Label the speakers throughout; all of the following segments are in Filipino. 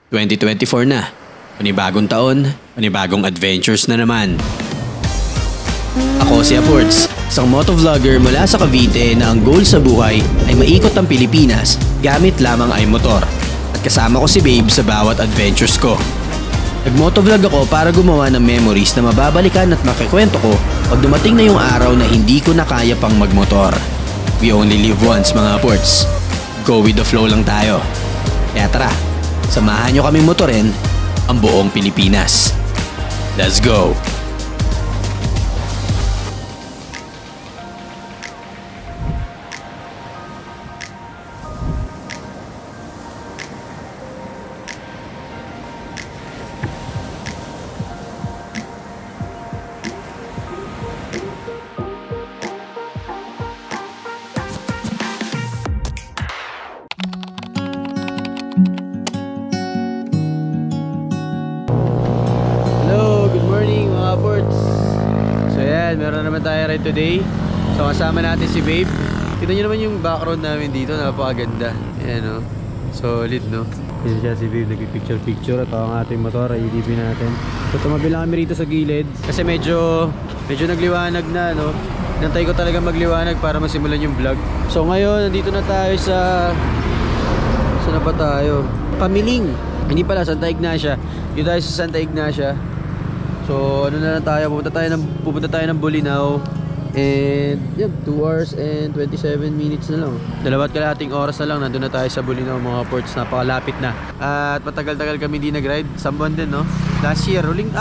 Speaker 1: 2024 na. Panibagong taon, panibagong adventures na naman. Ako si Aports, isang motovlogger mula sa Cavite na ang goal sa buhay ay maikot ang Pilipinas gamit lamang ay motor. At kasama ko si Babe sa bawat adventures ko. Nag-motovlog ako para gumawa ng memories na mababalikan at makikwento ko pag dumating na yung araw na hindi ko na kaya pang magmotor. We only live once mga Aports. Go with the flow lang tayo. Kaya tara, samahan nyo kaming motorin ang buong Pilipinas. Let's go! Meron naman tayo ride today. So kasama natin si Babe. Kita nyo naman yung background namin dito. Napakaganda. Ayan o. Solid no. Kasi siya si Babe nagpipicture-picture. At ang ating motor ay EDP natin. So tumabi lang kami rito sa gilid. Kasi medyo nagliwanag na no. Nantay ko talaga magliwanag para masimulan yung vlog. So ngayon nandito na tayo sa... Saan na ba tayo? Pamiling. Hindi pala, Santa Ignacia. Dito tayo sa Santa Ignacia. So ano na lang tayo, pupunta tayo ng Bolinao. And yep, 2 hours and 27 minutes na lang. Dalawat kalahating oras na lang, nandun na tayo sa Bolinao mga Ports. Napakalapit na. At matagal-tagal kami hindi nag-ride. Sambuan din no? Last year, huling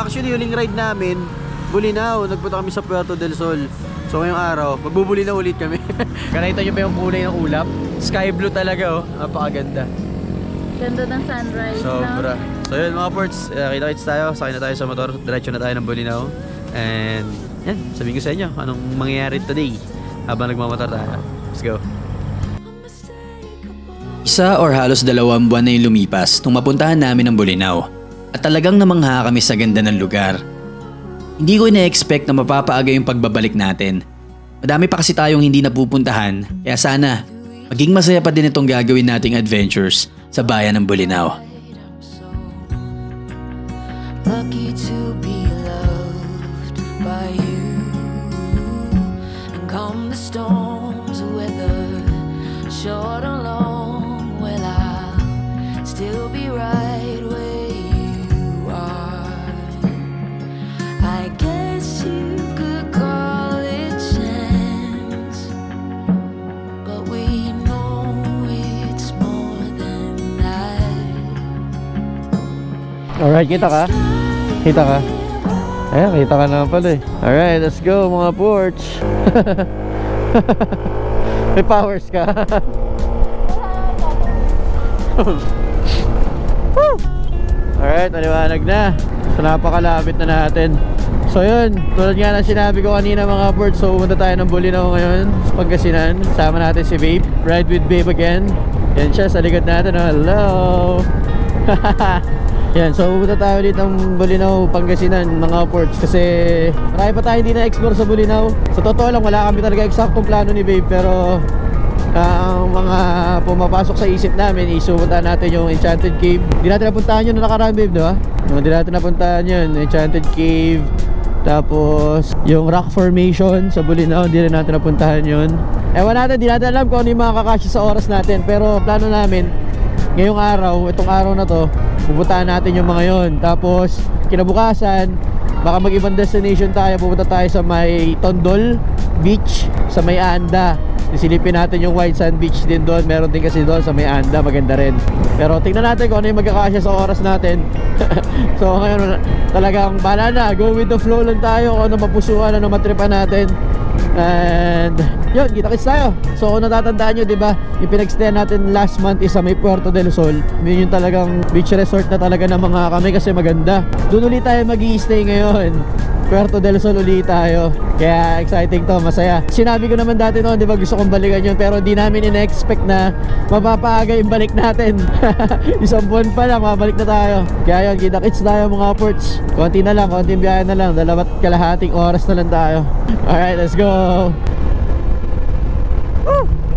Speaker 1: ride namin Bolinao, nagpunta kami sa Puerto del Sol. So ngayong araw, magbubulinaw ulit kami. Kanita nyo pa yung kulay ng ulap. Sky blue talaga oh, napakaganda.
Speaker 2: Ganda ng sunrise.
Speaker 1: Sobra. So yun mga Ports, kita-kits tayo, sakay na tayo sa motor, diretso na tayo ng Bolinao. And yan, sabihin ko sa inyo anong mangyayari today habang nagmamotor tayo. Let's go. Isa or halos 2 buwan na yung lumipas nung mapuntahan namin ang Bolinao. At talagang namangha kami sa ganda ng lugar. Hindi ko ina-expect na mapapaaga yung pagbabalik natin. Madami pa kasi tayong hindi napupuntahan, kaya sana maging masaya pa din itong gagawin nating adventures sa bayan ng Bolinao.
Speaker 3: Lucky to be loved by you. And come the storms of weather, short or long, well I'll still be right where you are. I guess you could call it chance, but we know it's more than that.
Speaker 1: Alright, kita ka? Kita ka? Ayan, kita ka naman pala eh. Alright, let's go mga Ports. May powers ka. Alright, maliwanag na. So napakalapit na natin. So yun, tulad nga ng sinabi ko kanina mga Ports. So pumunta tayo ng Bolinao ngayon sa Pangasinan. Sama natin si Babe. Ride with Babe again. Yan siya sa likod natin. Hello. Yan, so pupunta tayo dito ng Bolinao, Pangasinan mga Ports. Kasi marami pa tayo hindi na-explore sa Bolinao. Sa totoo lang, wala kami talaga eksaktong plano ni Babe. Pero ang mga pumapasok sa isip namin, isupunta natin yung Enchanted Cave. Hindi natin napuntahan yun na nakaraan Babe, di ba? Hindi natin napuntahan yun, Enchanted Cave. Tapos yung Rock Formation sa Bolinao, hindi rin natin napuntahan yun. Ewan natin, hindi natin alam kung ano yung mga kakasya sa oras natin. Pero plano namin, ngayong araw, itong araw na to, pupuntahan natin yung mga yon. Tapos kinabukasan, baka mag-ibang destination tayo. Pupunta tayo sa may Tondol Beach, sa may Anda. Isilipin natin yung White Sand Beach din doon. Meron din kasi doon sa may Anda, maganda rin. Pero tingnan natin kung ano yung magkakasya sa oras natin. So ngayon talagang bahala na, go with the flow lang tayo. Kung ano mapusuan, ano matripan natin. And yun, kita-kits tayo. So kung natatandaan nyo, diba, yung pinag-stay natin last month is sa may Puerto del Sol. Yun yung talagang beach resort na talaga ng mga kami kasi maganda. Doon ulit tayo mag-i-stay ngayon. Puerto del Sol ulit tayo. Kaya exciting to, masaya. Sinabi ko naman dati noon, di ba, gusto kong balikan yun. Pero di namin ina-expect na mapapaaga yung balik natin. Isang buwan pa lang, mabalik na tayo. Kaya yun, kita-kits tayo mga Ports. Konti na lang, konting biyahe na lang. 2.5 oras na lang tayo. Alright, let's go.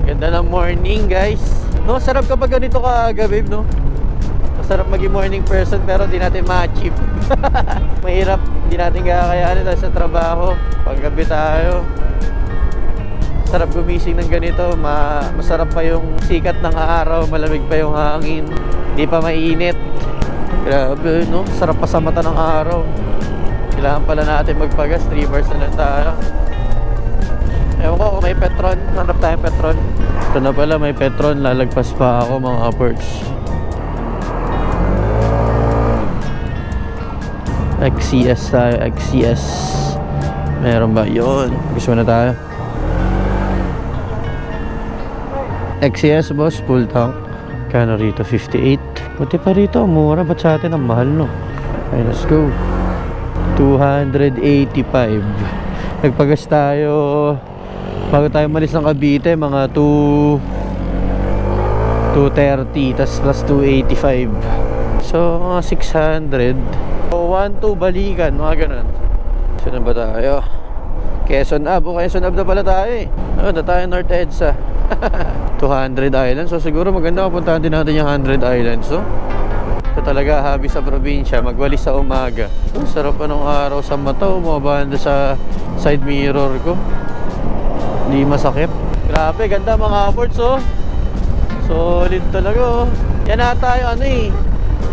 Speaker 1: Ganda ng morning guys. No, sarap kapag ganito ka aga babe, no? Sarap maging morning person pero di natin ma-achieve. Mahirap, di natin kakayanin dahil sa trabaho. Paggabi tayo. Sarap gumising ng ganito, masarap pa yung sikat ng araw, malamig pa yung hangin, di pa mainit. Grabe, no? Sarap pa sa mata ng araw. Kailangan pala natin magpagas, 3 bars na lang tayo. Ewan ko kung may Petron, hanap tayong Petron. Ito na pala, may Petron, lalagpas pa ako mga upwards. XCS tayo, XCS. Meron ba? Yun, gusto na tayo. XCS boss, full tank. Kano rito? 58. Buti pa rito, mura. Ba't sa atin ang mahal, no? Okay, let's go. 285. Nagpagas tayo bago tayo malis ng Cavite, mga 230, tas plus 285. So, mga 600. So, 1-2 balikan, mga ganun. So, na ba tayo? Quezon Ave. O, Quezon Ave na pala tayo eh. Ano, na tayo North EDSA. 200 Islands. So, siguro maganda mapuntahan din natin yung 100 Islands. So, ito talaga, hobby sa probinsya. Magwalis sa umaga. Oh, sarap pa nung araw sa mata. Umabanda sa side mirror ko. Hindi masakit. Grabe, ganda mga upwards, oh. Solid talaga, oh. Yan na tayo, ano eh.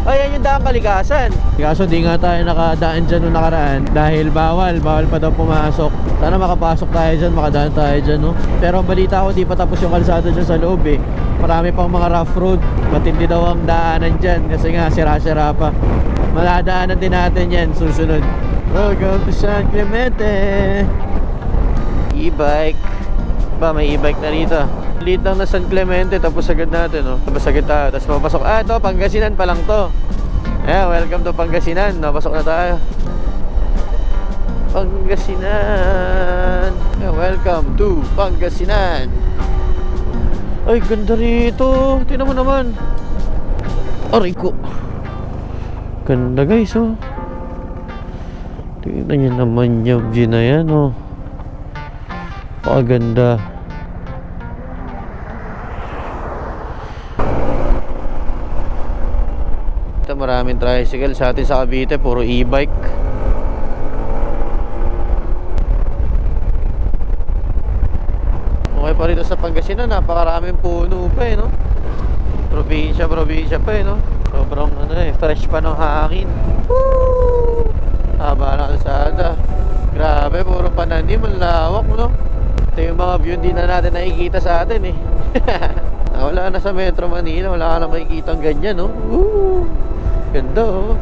Speaker 1: Ayan yung daang Kalikasan. Kaso di nga tayo nakadaan dyan nung nakaraan dahil bawal pa daw pumasok. Sana makapasok tayo dyan, makadaan tayo dyan, no? Pero balita ko di pa tapos yung kalsada dyan sa loob eh. Marami pang mga rough road. Matindi daw ang daanan dyan kasi nga sira-sira pa. Maladaanan din natin yan susunod. Welcome to San Clemente. E-bike. Ba, may e-bike na rito. Liit lang na San Clemente, tapos agad natin, no? Tapos agad tayo, tapos mapasok. Ah, ito, Pangasinan pa lang to. Ayan, welcome to Pangasinan. Napasok na tayo. Pangasinan. Ayan, welcome to Pangasinan. Ay, ganda rito. Tingnan mo naman. Aray ko. Ganda guys, oh. Tingnan nyo naman yung view na yan, oh. Pakaganda. Ito, maraming tricycle. Sa atin sa Cavite, puro e-bike. Okay pa rito sa Pangasinan, napakaraming puno pa eh, no? Probinsya pa eh, no? Sobrang ano eh, fresh pa ng hangin. Woo! Haba na kalsada. Grabe, puro pananim, ang lawak, no? Ito yung mga view hindi na natin nakikita sa atin eh. Wala na sa Metro Manila, wala ka na makikita ang ganyan, no? Woo! Ganda, oh.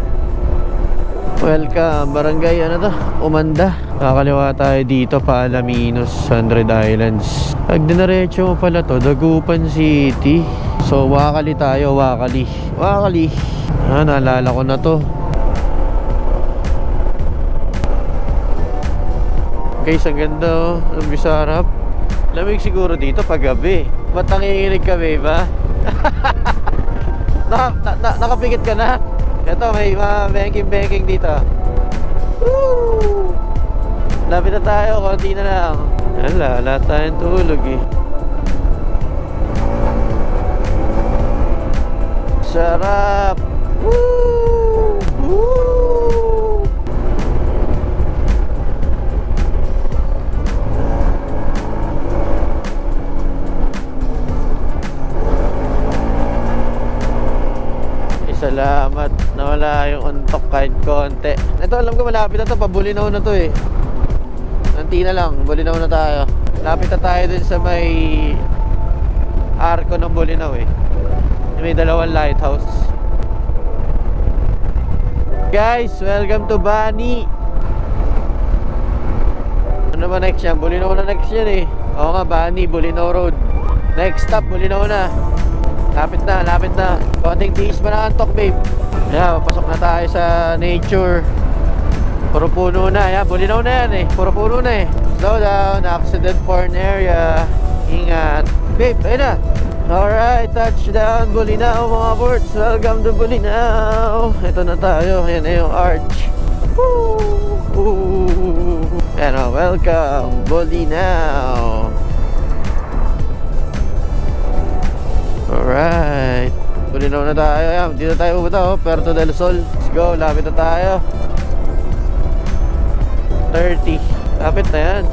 Speaker 1: Welcome, barangay, ano to? Umanda. Kakaliwa tayo dito, Palaminos, 100 Islands. Pag dinaretso mo pala to, Dagupan City. So, Wakali tayo, Wakali. Ah, naalala ko na to. Guys, ang ganda, oh. Ang bisarap. Lamig siguro dito pag gabi. Ba't nanginginig kami ba? Nakapikit ka na? Ito, may mga banking dito. Woo! Lapit na tayo, konti na lang. Wala tayong tulog eh. Sarap! Woo! Woo! Salamat, nawala yung untok kahit konti. Ito, alam ko malapit na to, pabulinaw na to eh. Nanti na lang, bulinaw na tayo. Lapit na tayo din sa may arko ng Bulinaw eh. May dalawang lighthouse. Guys, welcome to Bani. Ano ba next yan? Bulinaw na next yan eh. Oo nga, Bani, Bulinaw Road. Next stop, Bulinaw na. Lapit na. Konting tiis pa na antok, babe. Ayan, papasok na tayo sa nature. Puro puno na. Ayan, Bulinaw na yan eh. Puro puno na eh. Slow down, accident prone area. Ingat. Babe, ayun na. Alright, touchdown Bulinaw mga boards. Welcome to Bulinaw. Ito na tayo. Ayan na yung arch. Woo! Ayan o, welcome Bulinaw. Alright. Bulinaw na tayo. Ayan, dito tayo pupunta, oh. Puerto del Sol. Let's go, lapit na tayo. 30. Lapit na yan.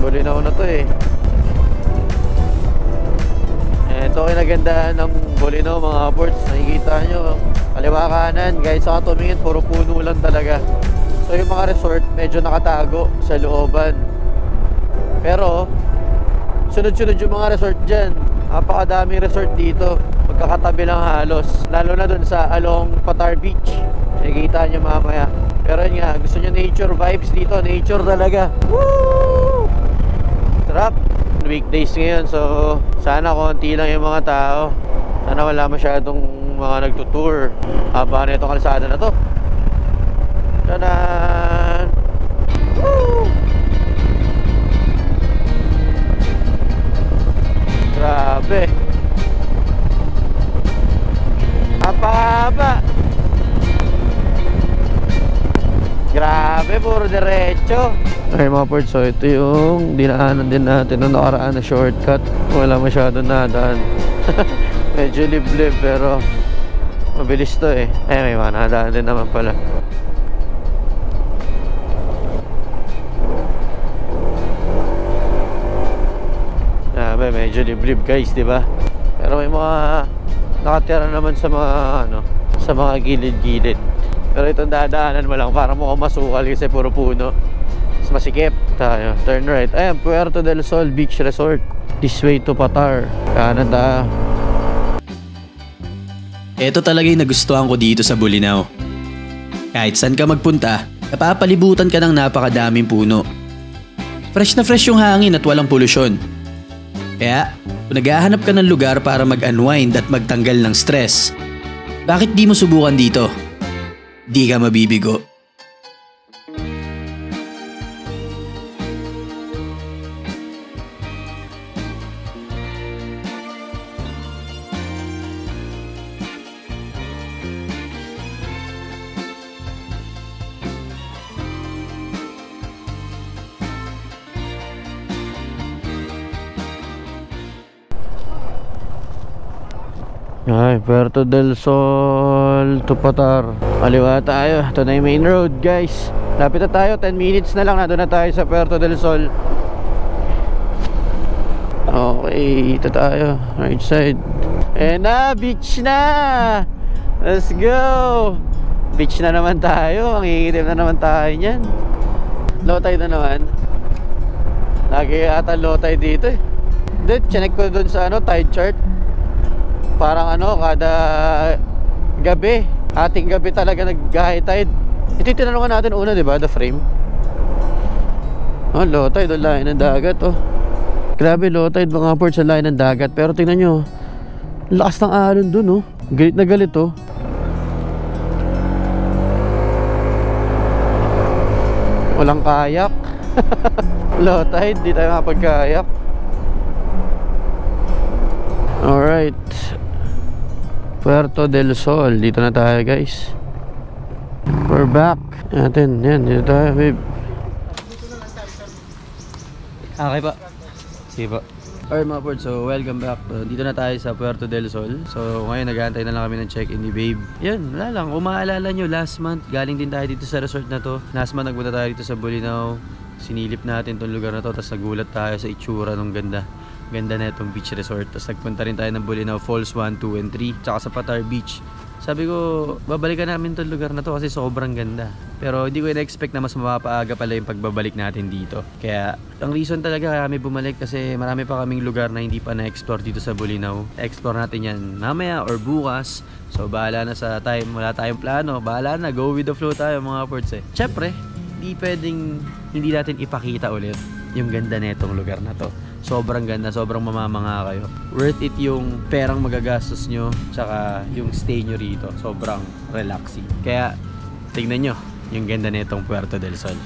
Speaker 1: Bulinaw na to eh. Ito ay nagandahan ng Bulinaw mga ports. Nakikita nyo, kaliwa kanan. Guys, saka tumingin, puro puno lang talaga. So yung mga resort medyo nakatago sa looban. Pero sunod-sunod yung mga resort dyan. Napakadaming resort dito, magkakatabi lang halos. Lalo na dun sa along Patar Beach. Nakikita nyo mamaya. Pero yun nga, gusto nyo nature vibes dito. Nature talaga. Woo! Sarap. Weekdays ngayon, so sana konti lang yung mga tao. Sana wala masyadong mga nagtutour haba na itong kalsada na to. Tanan! Woo! Grabe. Haba-haba. Grabe, puro diretso. Okay mga ports, so ito yung dinaanan din natin nung nakaraan na shortcut. Wala masyado nadaan. Medyo liblib pero mabilis to eh. May mga nadaan din naman pala. Medyo liblib guys, di ba? Pero may mga nakatira naman sa mga sa mga gilid-gilid. Pero itong dadaanan mo lang para mukhang masukal kasi puro puno. Mas masikip tayo. Turn right. Ayan, Puerto del Sol Beach Resort. This way to Patar. Kanan tayo.
Speaker 4: Ito talaga yung nagustuhan ko dito sa Bulinaw. Kahit saan ka magpunta, napapalibutan ka ng napakadaming puno. Fresh na fresh yung hangin at walang polusyon. Kaya, kung naghahanap ka ng lugar para mag-unwind at magtanggal ng stress, bakit di mo subukan dito? Di ka mabibigo.
Speaker 1: Ay, Puerto del Sol to Patar. Kaliwa tayo. Ito na yung main road guys. Lapit na tayo, 10 minutes na lang. Nandun na tayo sa Puerto del Sol. Okay, ito tayo. Right side. Na, beach na. Let's go. Beach na naman tayo. Ang iitim na naman tayo niyan. Low tide na naman. Lagi ata low tide dito eh. Then, chinek ko dun sa tide chart. Parang kada gabi, ating gabi talaga nag-high tide. Ito yung tinanungan natin una, diba? The frame. Low tide, layo ng dagat, Grabe, low tide mga ports, layo ng dagat. Pero tingnan nyo, lakas ng alon dun, Galit na galit, Walang kayak. Low tide, di tayo makapag-kayak. Alright, Puerto del Sol. Dito na tayo guys. We're back. Yan, dito tayo babe. Okay pa. Sige pa. Alright mga ports, so welcome back. Dito na tayo sa Puerto del Sol. So ngayon nag-aantay na lang kami ng check-in ni babe. Yan, wala lang. Kung maaalala nyo, last month galing din tayo dito sa resort na to. Last month nagpunta tayo dito sa Bulinaw. Sinilip natin tong lugar na to. Tapos nagulat tayo sa itsura ng ganda na itong beach resort. Tapos nagpunta rin tayo ng Bulinaw Falls 1, 2, and 3 tsaka sa Patar Beach. Sabi ko, babalikan namin itong lugar na to kasi sobrang ganda. Pero hindi ko na-expect na mas mapapaaga pala yung pagbabalik natin dito. Kaya ang reason talaga kami bumalik kasi marami pa kaming lugar na hindi pa na-explore dito sa Bulinaw. Explore natin yan mamaya or bukas. So bahala na sa time, wala tayong plano. Bahala na, go with the flow tayo mga ports Siyempre, hindi pwedeng hindi natin ipakita ulit yung ganda na itong lugar na to. Sobrang ganda, sobrang mamamanga kayo. Worth it yung perang magagastos nyo, tsaka yung stay nyo rito. Sobrang relaxing. Kaya, tingnan nyo yung ganda na itong Puerto del Sol.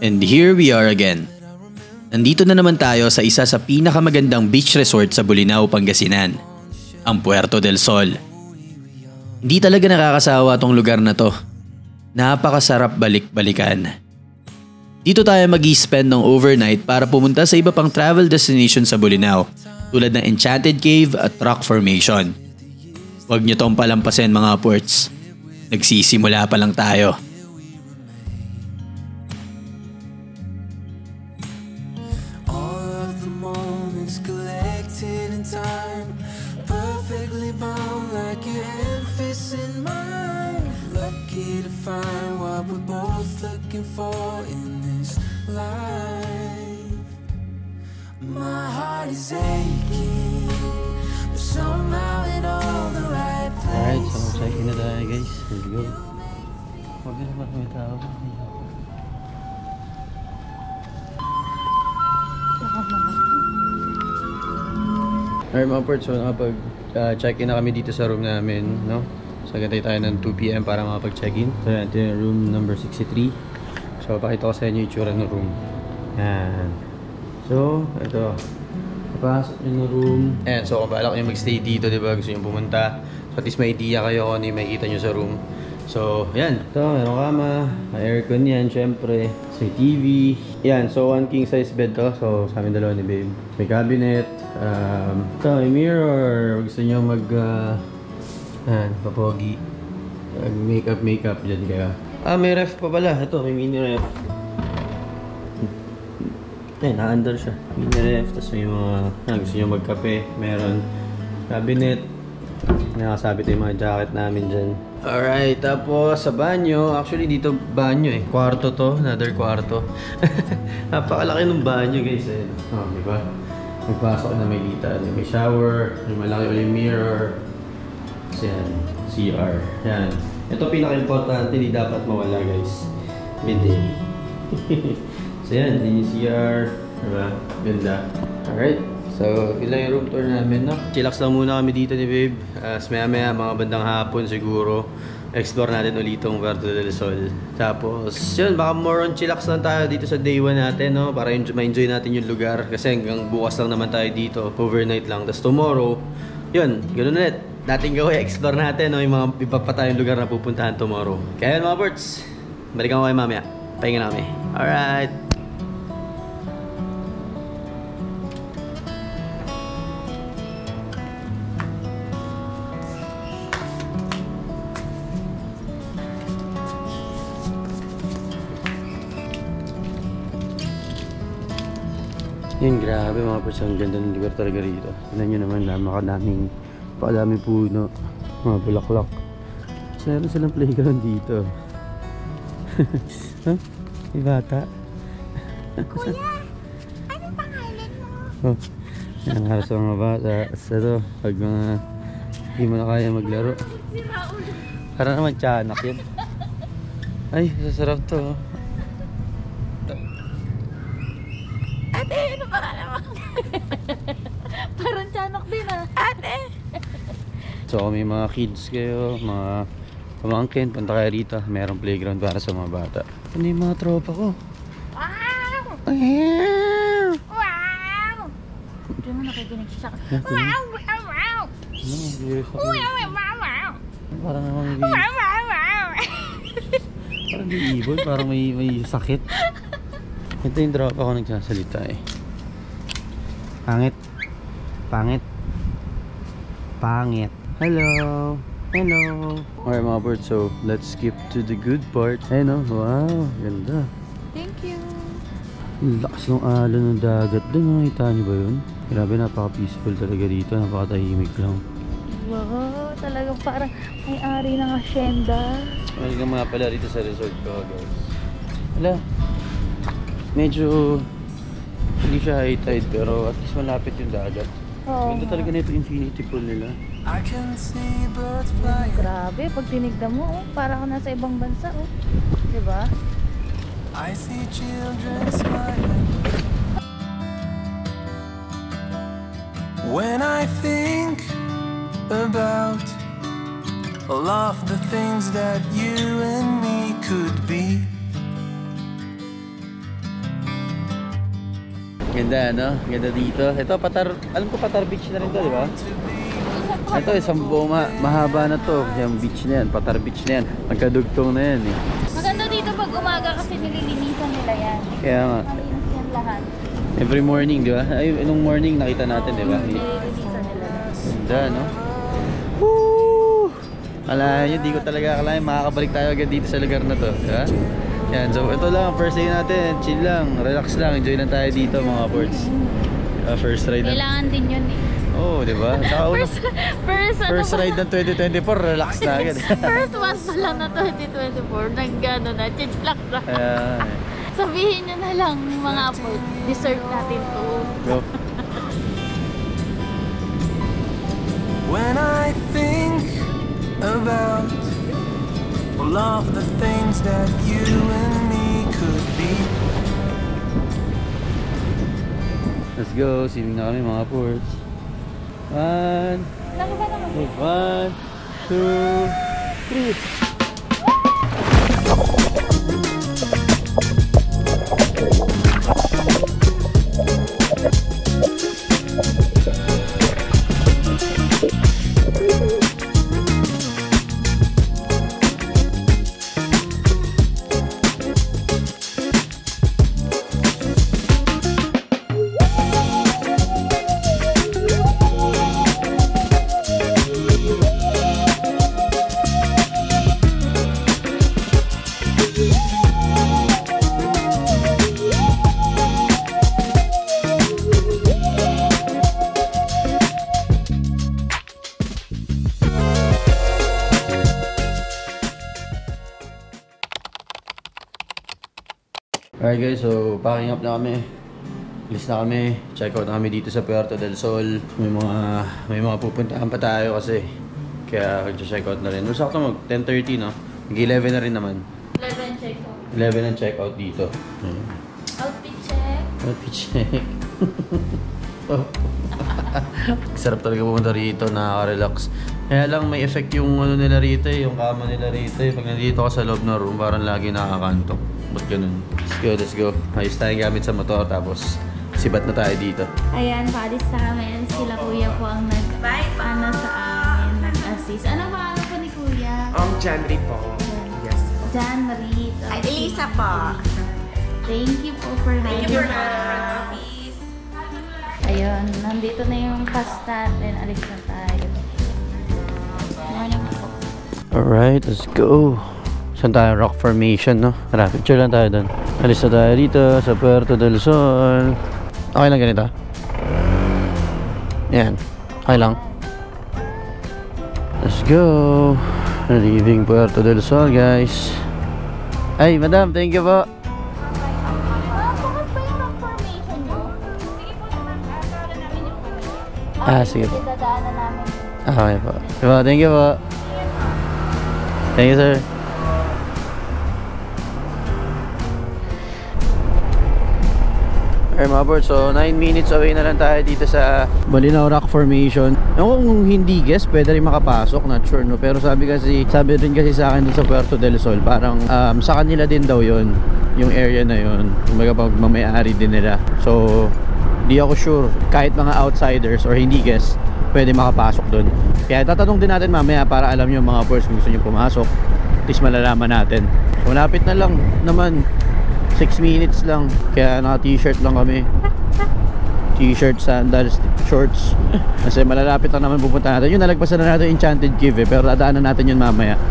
Speaker 4: And here we are again. Nandito na naman tayo sa isa sa pinakamagandang beach resort sa Bulinaw, Pangasinan. Ang Puerto del Sol. Hindi talaga nakakasawa tong lugar na to. Napakasarap balik-balikan. Dito tayo mag-i-spend ng overnight para pumunta sa iba pang travel destination sa Bulinaw. tulad ng Enchanted Cave at Rock Formation. Huwag nyo tong palampasin mga ports. Nagsisimula pa lang tayo.
Speaker 5: All of the moments collected in time, perfectly bound like your hand fits in mine. Lucky to find what we're both looking for in this life. My heart is aching, but somehow in all the right
Speaker 1: Alright,
Speaker 5: places.
Speaker 1: so check in na tayo guys. Let's go. Huwag na naman may tao. Alright mga ports, so nakapag-check-in na kami dito sa room namin, no? So gantay tayo ng 2 PM para makapag-check-in. So ito yung room number 63. So pakita ko sa inyo yung itsura ng room. Yan. So, ito. Papasok nyo ng room. Ayan, so kung bahala kayo mag-stay dito, diba? Gusto nyo pumunta. So at least may idea kayo kung ano yung makikita nyo sa room. So, yan. Ito, meron kama. May aircon yan, syempre. So, may TV. Yan, so one king size bed to. So, sa amin dalawa ni babe. May cabinet. Ito, may mirror. Gusto nyo mag... papogi. Makeup dyan kaya. May ref pa pala. Ito, may mini ref. Na-under siya. Mini ref. Tapos may mga... gusto nyo magkape. Meron cabinet. Nakasabit yung mga jacket namin dyan. Alright, tapos sa banyo, actually dito banyo eh. Kwarto to, another kwarto. Napakalaki ng banyo guys eh. Oh, di ba? Magpasok na may kita. May shower, may malaki ulit mirror. So yan, CR. Yan. Ito pinaka-importante, hindi dapat mawala guys. Bidet. So yan, din yung CR. Diba? Ganda. Alright. So, yun lang yung room tour namin, no? Chillax lang muna kami dito ni babe. Maya-maya, mga bandang hapon siguro. Explore natin ulit itong Puerto del Sol. Tapos, yun, baka more on chillax lang tayo dito sa day 1 natin, no? Para ma-enjoy natin yung lugar. Kasi hanggang bukas lang naman tayo dito. Overnight lang. Tapos tomorrow, yun, ganoon ulit. Dating gawin, explore natin, no? Yung mga iba pa tayong lugar na pupuntahan tomorrow. Kaya mga birds, balikan ko kayo mamaya. Pahinga na kami. Alright. Yun, grabe mga pers, ang ganda ng lugar talaga rito. Tignan nyo naman, napakadaming puno, mga bulaklak. So, meron silang playground dito. Huh? May bata.
Speaker 2: Kuya, ano pangalan mo?
Speaker 1: Oh, yan, halos sa mga bata. So, ito, pag mga hindi mo na kaya maglaro.
Speaker 2: Si Raul.
Speaker 1: Para naman tiyanak yun. Ay, sasarap to.
Speaker 2: Ate, ano pangalan mo? Parang tiyanak din ah. Ate!
Speaker 1: So kung may mga kids kayo, mga pamangkin, punta kayo rito. Merong playground para sa mga bata. Ano yung mga tropa ko?
Speaker 2: Wow! Wow! Hindi mo nakikinig siya. Wow! Wow! Wow!
Speaker 1: Ano, serious ako.
Speaker 2: Wow! Wow! Wow!
Speaker 1: Parang namang hindi,
Speaker 2: Wow! Wow! Wow!
Speaker 1: parang di ibon, parang may sakit. Ito yung tropa ko nagsasalita eh. Pangit. Pangit. Pangit. Hello. Hello. Alright mga birds, so let's skip to the good part. Ayun no, wow, ganda.
Speaker 2: Thank you.
Speaker 1: Ang lakas ng alon ng dagat doon, nakita niyo ba yun? Grabe, napaka-peaceful talaga dito, napaka-tahimik lang.
Speaker 2: Wow, talagang parang may-ari ng asyenda.
Speaker 1: Welcome nga pala rito sa resort ko guys. Wala. Medyo hindi siya high tide pero at least malapit yung dagat.
Speaker 2: Oo.
Speaker 1: Ganda talaga nito infinity pool nila.
Speaker 5: I can see birds flying.
Speaker 2: Grabe, pag tinignan mo, oh, parang nasa ibang bansa, oh. Diba?
Speaker 5: I see children smiling. When I think about all of the things that you and me could be.
Speaker 1: Ganda no? Ganda dito. Ito alam ko Patar Beach na rin to, di ba? Ito isang buong mahaba na to. Yung beach na yan, Patar Beach na yan. Magkadugtong na yan eh.
Speaker 2: Maganda dito pag umaga kasi nililinisan nila yan.
Speaker 1: Kaya nga.
Speaker 2: Malinis yan lahat.
Speaker 1: Every morning, di ba? Ay, nung morning nakita natin, di ba?
Speaker 2: Nililinisan nila.
Speaker 1: Ganda, no? Woo! Akalain nyo, di ko talaga akalain makakabalik tayo agad dito sa lugar na to, di ba? Yan, so ito lang, first day natin, chill lang, relax lang, enjoy lang tayo dito mga ports. First ride na.
Speaker 2: Kailangan din yun eh.
Speaker 1: Oo, di ba? First ride ng 2024, relax na agad.
Speaker 2: First month pa lang na 2024, nag-ano na, chill lang na.
Speaker 1: Ayan.
Speaker 2: Sabihin nyo na lang mga po, deserve natin to.
Speaker 1: Go.
Speaker 5: When I think about all of the things that you and me could be.
Speaker 1: Let's go, swimming na kami mga ports. 1, 2, 3. Alright guys, so packing up na kami. Alis na kami. Check out na kami dito sa Puerto del Sol. May mga pupuntahan pa tayo kasi. Kaya mag-check out na rin. No, sakto mag 10:30 no? Mag-11 na rin naman.
Speaker 2: 11 check out.
Speaker 1: 11 ang check out dito.
Speaker 2: Outfit check.
Speaker 1: Outfit check. Oh. Sarap talaga pumunta rito, nakaka-relax. Kaya lang may effect yung ano nila rito yung kama nila rito Pag nandito ka sa loob ng room, parang lagi nakakantok. Ba't ganun? Let's go. Ayos tayong gamit sa motor, tapos sibat na tayo dito.
Speaker 2: Ayan, paalis sa amin. Sila kuya po ang ano sa amin, nag-assist. Ano ba ano po ni kuya?
Speaker 6: Janry po. Yes.
Speaker 2: Janry.
Speaker 7: Ay, Elisa po.
Speaker 2: Thank you po for
Speaker 7: Thank you for
Speaker 2: having
Speaker 7: the front
Speaker 2: us.
Speaker 7: office.
Speaker 2: Ayun, nandito na yung pass natin. Alis na tayo. Morning po.
Speaker 1: Alright, let's go. Saan tayo? Rock Formation, no? Tara, picture lang tayo doon. Alis na tayo dito sa Puerto del Sol. Okay lang ganito? Yan. Okay lang. Let's go. Leaving Puerto del Sol, guys. Ay, madam, thank you po.
Speaker 2: Bakit ba yung rock formation nyo? Sige po naman, para namin yung
Speaker 1: Sige po.
Speaker 2: dadaanan namin.
Speaker 1: Okay po. Diba, thank you po. Thank you, sir. Okay mga board, so 9 minutes away na lang tayo dito sa Bolinao Rock Formation. Kung hindi guess, pwede rin makapasok, not sure no. Pero sabi rin kasi sa akin dito sa Puerto del Sol, parang sa kanila din daw yon, yung area na yon. Kumbaga pag mamayari din nila. So di ako sure, kahit mga outsiders or hindi guest, pwede makapasok doon. Kaya tatanong din natin mamaya para alam nyo mga boards kung gusto nyo pumasok. At least malalaman natin. So malapit na lang naman. 6 minutes lang. Kaya naka t-shirt lang kami. T-shirt, sandals, shorts. Kasi malalapit lang naman pupunta natin. Yun, nalagpasan na natin Enchanted Cave pero dadaanan natin yun mamaya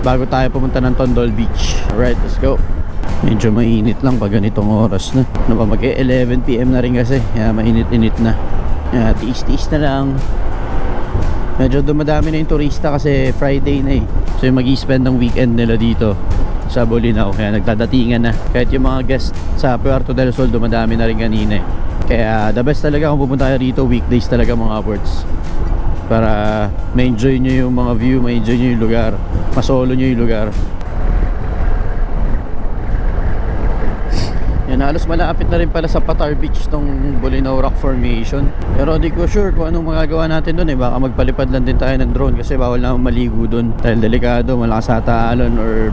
Speaker 1: bago tayo pumunta ng Tondol Beach. Alright, let's go. Medyo mainit lang pag ganitong oras na. Ano ba, mag-11 PM na rin kasi. Kaya mainit-init na. Kaya tiis-tiis na lang. Medyo dumadami na yung turista kasi Friday na eh. So yung mag-i-spend ng weekend nila dito sa Bolinao, kaya nagdadatingan na. Kahit yung mga guests sa Puerto del Sol dumadami na rin kanina eh. Kaya the best talaga kung pupunta kayo rito weekdays talaga mga upwards, para ma-enjoy nyo yung mga view, ma-enjoy nyo yung lugar, masolo nyo yung lugar. Yan, halos malapit na rin pala sa Patar Beach tong Bolinao Rock Formation. Pero di ko sure kung anong magagawa natin dun eh. Baka magpalipad lang din tayo ng drone kasi bawal na maligo dun dahil delikado, malakas ata alon or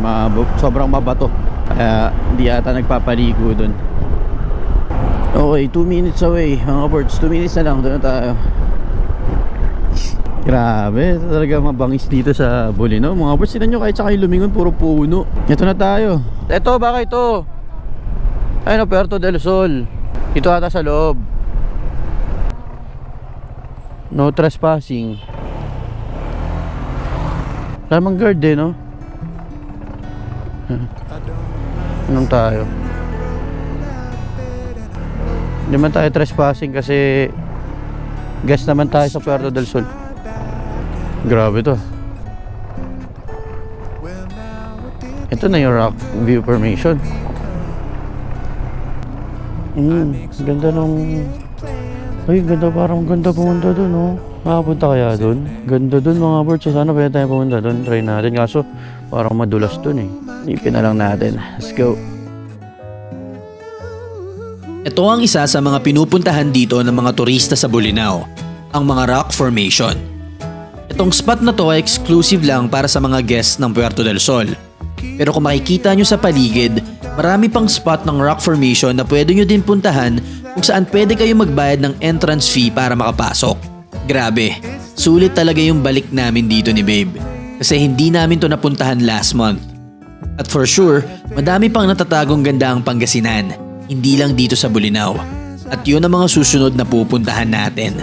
Speaker 1: sobrang mabato. Kaya di ata nagpapaligo dun. Okay, 2 minutes away mga birds, 2 minutes na lang, doon na tayo. Grabe, talaga mabangis dito sa Bolinao mga birds. Sinan nyo kahit sa kayo lumingon, puro puno. Ito na tayo. Ito, baka ito? Ayun, Puerto del Sol. Dito ata sa loob. No trespassing. Lamang guard eh, no? Anong tayo? Hindi man tayo trespassing kasi guest naman tayo sa Puerto del Sol. Grabe to. Ito na yung rock view formation. Ganda nung... Ay, ganda, parang ganda pumunta dun, no? Makapunta kaya dun? Ganda dun mga birds. Sana pwede tayo pumunta dun. Try natin. Kaso, parang madulas dun eh. Ipin na lang natin. Let's go.
Speaker 4: Ito ang isa sa mga pinupuntahan dito ng mga turista sa Bolinao, ang mga rock formation. Itong spot na to ay exclusive lang para sa mga guests ng Puerto del Sol. Pero kung makikita nyo sa paligid, marami pang spot ng rock formation na pwede nyo din puntahan kung saan pwede kayo magbayad ng entrance fee para makapasok. Grabe, sulit talaga yung balik namin dito ni Babe. Kasi hindi namin to napuntahan last month. At for sure, madami pang natatagong ganda ang Pangasinan. Hindi lang dito sa Bolinao. At yun ang mga susunod na pupuntahan natin.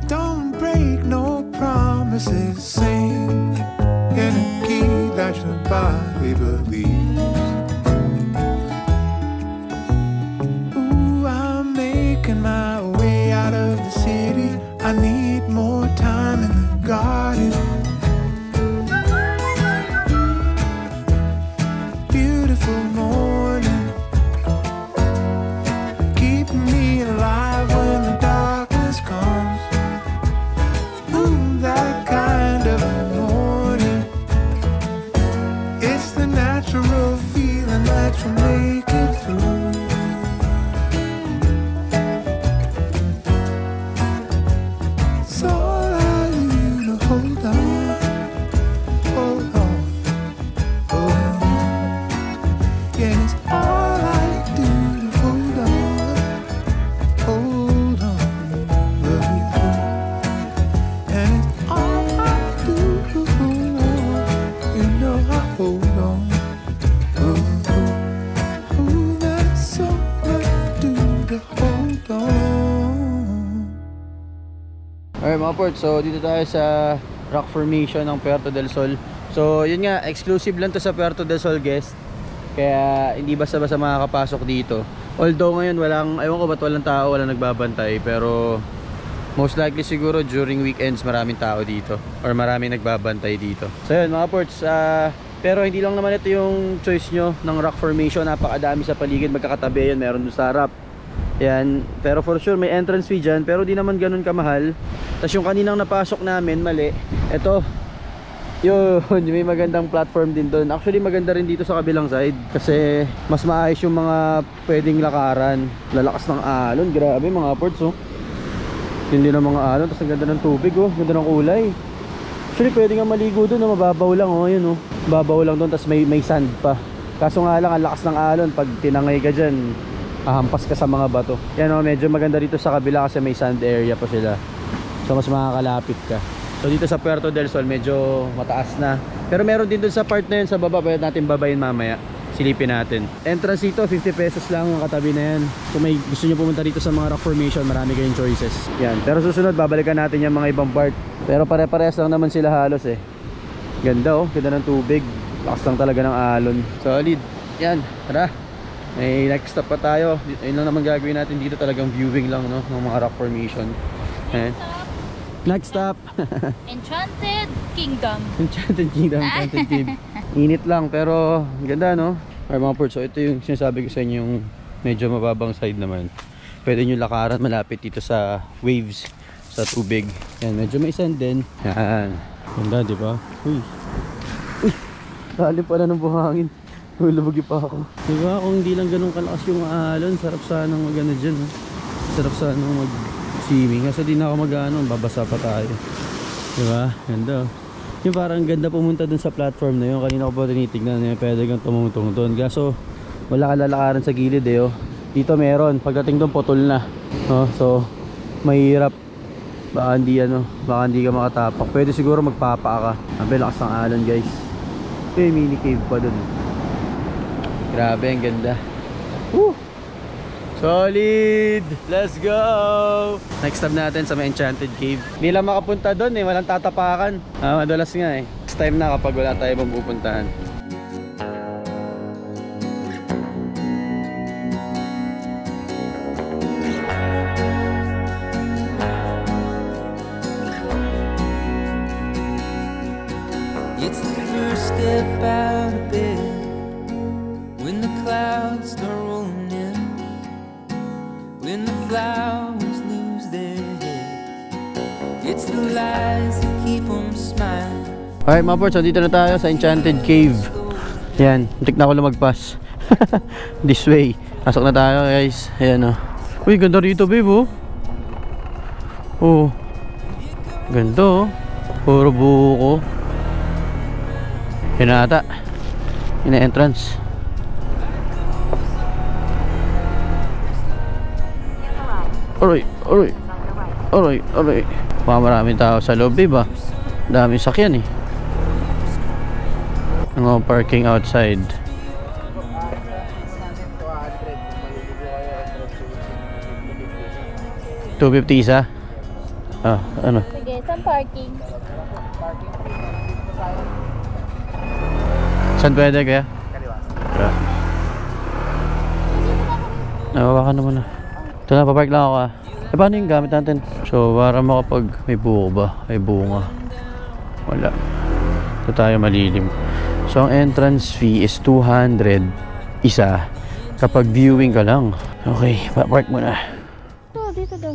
Speaker 5: Don't break no promises, sing in a key that your body believes. Ooh, I'm making my way out of the city. I need more time in the garden. Beautiful morning, keep me alive when the darkness comes. Ooh, that kind of morning. It's the natural feeling that you make it through. It's all I need to hold on, hold on, hold on. Yeah, it's all I do to hold on, hold on, love you. And it's all I do to hold on, you know I hold on. Ooh, that's all I do to hold on.
Speaker 1: Alright mga ports, so dito tayo sa rock formation ng Puerto del Sol. So yun nga, exclusive lang to sa Puerto del Sol guest. Kaya hindi basta-basta makakapasok dito. Although ngayon walang, ewan ko ba't walang tao, walang nagbabantay. Pero most likely siguro during weekends maraming tao dito. Or maraming nagbabantay dito. So yun mga ports, pero hindi lang naman ito yung choice nyo ng rock formation. Napakadami sa paligid, magkakatabi yun. Meron dun sa harap. Yan, pero for sure may entrance fee dyan. Pero di naman ganun kamahal. Tapos yung kaninang napasok namin, mali. Ito, yun, may magandang platform din doon. Actually maganda rin dito sa kabilang side kasi mas maayos yung mga pwedeng lakaran. Lalakas ng alon, grabe mga ports oh. Hindi na mga alon, tapos ang ganda ng tubig oh, ganda ng kulay. Actually pwede nga maligo doon, oh. Mababaw lang oh, yun oh. Babaw lang doon, tapos may sand pa. Kaso nga lang ang lakas ng alon, pag tinangay ka dyan, hahampas ka sa mga bato. Yan oh, medyo maganda dito sa kabila kasi may sand area pa sila. So mas makakalapit ka. So dito sa Puerto del Sol medyo mataas na. Pero meron din dun sa part na yun sa baba, pwede natin babayin mamaya. Silipin natin. Entrance dito 50 pesos lang ang katabi na yan. Kung may gusto nyo pumunta dito sa mga rock formation, marami kayong choices. Yan. Pero susunod babalikan natin yung mga ibang part. Pero pare-parehas lang naman sila halos eh. Ganda oh, ganda ng tubig. Lakas lang talaga ng alon. Solid. Yan, tara. May next stop pa tayo. Ayun lang naman gagawin natin dito, talagang viewing lang no, ng mga rock formation. Next stop.
Speaker 2: Enchanted Kingdom.
Speaker 1: Enchanted Kingdom, Enchanted Cave. Init lang pero ganda no. Alright mga ports, so ito yung sinasabi ko sa inyo, yung medyo mababang side naman. Pwede nyo lakaran malapit dito sa waves, sa tubig. Yan, medyo may sand din. Yan. Ganda, di ba? Uy. Uy. Lalim pala ng buhangin. Hulubog pa ako. Di ba? Kung hindi lang ganun kalakas yung alon, sarap sana mag-ano dyan. Sarap sana mag-swimming. Kasi di na ako mag-ano, babasa pa tayo. Di ba? Ganda. Yung parang ganda pumunta dun sa platform na yun. Kanina ko pa tinitignan yun. Pwede kang tumungtong dun. Kaso wala ka lalakaran sa gilid eh. Oh. Dito meron. Pagdating dun putol na. Oh, so mahirap. Baka hindi ka makatapak. Pwede siguro magpapa ka. Ang lakas ng alon guys. May mini cave pa dun. Grabe, ang ganda. Woo! Solid! Let's go! Next stop natin sa may Enchanted Cave. Hindi lang makapunta doon eh, walang tatapakan. Madalas nga eh. Next time na kapag wala tayo mapupuntahan.
Speaker 5: It's the first step out of bed when the clouds start rolling in, when the flowers lose their heads. It's the lies that keep them smiling.
Speaker 1: Alright mga ports, dito na tayo sa Enchanted Cave. Yan, muntik na ako lumagpas. This way. Pasok na tayo guys. Ayan o. Uy, ganda rito babe oh. Oh. Ganda oh. Puro buko. Yan na ata. Yan na entrance. Alright, alright. Alright, alright. Maraming tao sa loob diba? Daming sakyan eh. Mga parking outside. 250 isa? Ah, ano?
Speaker 2: Sige, saan parking?
Speaker 1: Saan pwede kaya? Kaliwa. Nawawakan naman na. Ito na, papark lang ako ah. Eh paano yung gamit natin? So para makapag may buko ba? May bunga. Wala. Ito tayo malilim. So ang entrance fee is 200 isa kapag viewing ka lang. Okay, papark muna.
Speaker 2: Dito daw.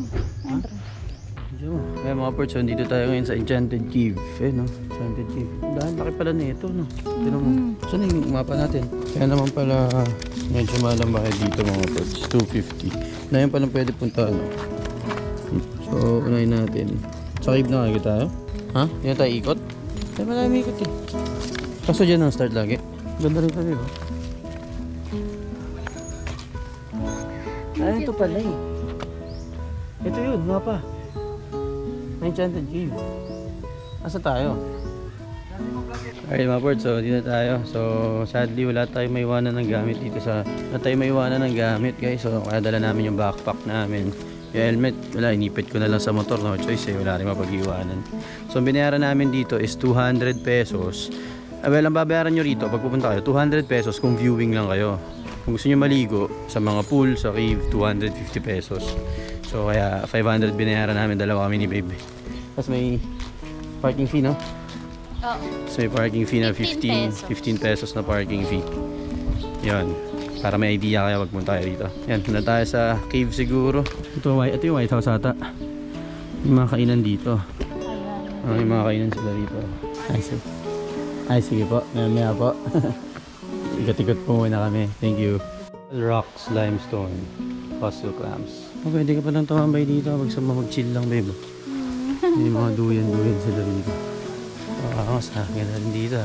Speaker 1: May mga ports, dito tayo ngayon sa Enchanted Cave. No? Enchanted Cave. Dahil laki pala nito, no? Tignan mo. Saan yung mapa natin? Kaya naman pala medyo mahal ang bayad dito mga ports. 250. Na yun palang pwede punta, no? So, unahin natin. Sa cave na kagad tayo? Ha? Yan tayo ikot? Ay, marami ikot eh. Kaso dyan ang start lagi. Ganda rin tayo, diba? Ay, ito pala eh. Ito yun, mapa. Enchanted Cave. Asa tayo? Alright mga ports, so dito tayo. So sadly wala tayong maiwanan ng gamit dito sa... Wala tayong maiwanan ng gamit guys. So kaya dala namin yung backpack namin. Yung helmet, wala, inipit ko na lang sa motor. No choice eh, wala rin mapag-iwanan. So ang binayaran namin dito is 200 pesos. Well, ang babayaran nyo rito pag pupunta kayo, 200 pesos kung viewing lang kayo. Kung gusto nyo maligo sa mga pool, sa cave, 250 pesos. So kaya 500 binayaran namin, dalawa kami ni babe. Tapos may parking fee, no?
Speaker 2: Oo.
Speaker 1: So may parking fee na 15 pesos na parking fee. Yan. Para may idea kayo pag punta kayo dito. Yan, punta tayo sa cave siguro. Ito yung White House ata. Yung mga kainan dito. Yung mga kainan sila dito. Ay, sige po. Maya po. Ikot-ikot po muna kami. Thank you. Rocks, limestone, fossil clams. Pwede ka pa lang tumambay dito pag sa mag-chill lang, babe. May mga duyan-duyan sila dito. Sa akin na rin dito.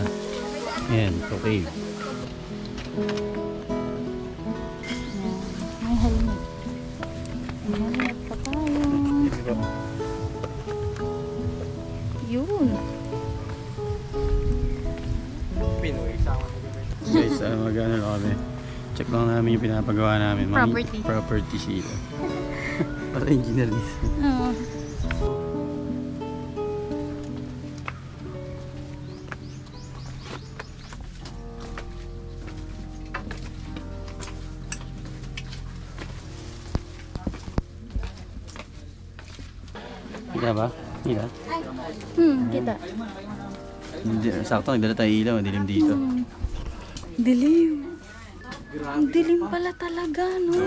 Speaker 1: Ayan, okay.
Speaker 2: May helmet. May helmet pa tayo. Yun.
Speaker 1: Guys, mag-ano lang kami. Check lang namin yung pinapagawa namin.
Speaker 2: Property.
Speaker 1: Property sila. Para engineer dito.
Speaker 2: Oo.
Speaker 1: Kita ba? Kita?
Speaker 2: Kita.
Speaker 1: Sakto, nagdala tayo ilaw. Dilim dito.
Speaker 2: Dilim. Ang dilim pala talaga, no?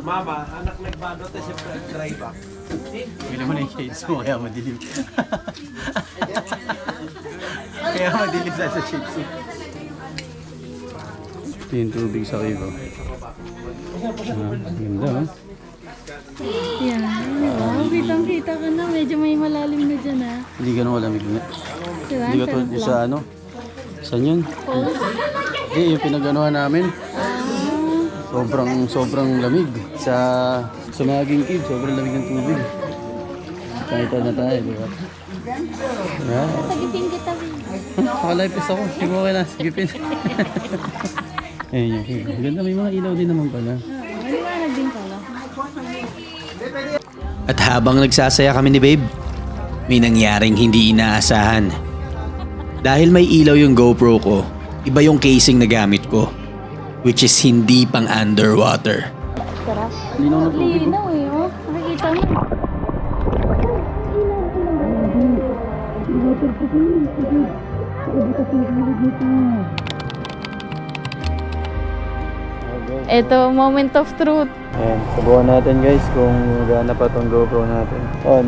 Speaker 6: Mama, anak nagbado tayo siya drive back.
Speaker 1: Hindi naman yung shades mo, kaya madilim. Kaya madilim sa shades mo. Ito yung tubig sa cave. Ganda, ha?
Speaker 2: Yan. Wow, kitang-kita ka na. Medyo may malalim na dyan, ha?
Speaker 1: Hindi ganun malamig na.
Speaker 2: Diba?
Speaker 1: Hindi ka tulad yung sa ano? Saan yun? Yung pinaganohan namin. Sobrang lamig. Sa Maging Cave, sobrang lamig ng tubig. Kahita na tayo, di ba? Yeah.
Speaker 2: Sagipin kita,
Speaker 1: Naka-live ako. Sige mo kayo na, sagipin. Ayun yung ganda, may mga ilaw din naman pala.
Speaker 2: Maliwanag din pala.
Speaker 4: At habang nagsasaya kami ni Babe, may nangyaring hindi inaasahan. Dahil may ilaw yung GoPro ko, iba yung casing na gamit ko, which is hindi pang underwater.
Speaker 2: Sarap.
Speaker 1: Linaw na tubig.
Speaker 2: Linaw eh, oh. Nakikita mo. Ito, moment of truth.
Speaker 1: Ayan, subukan natin guys kung gana pa tong GoPro natin. On.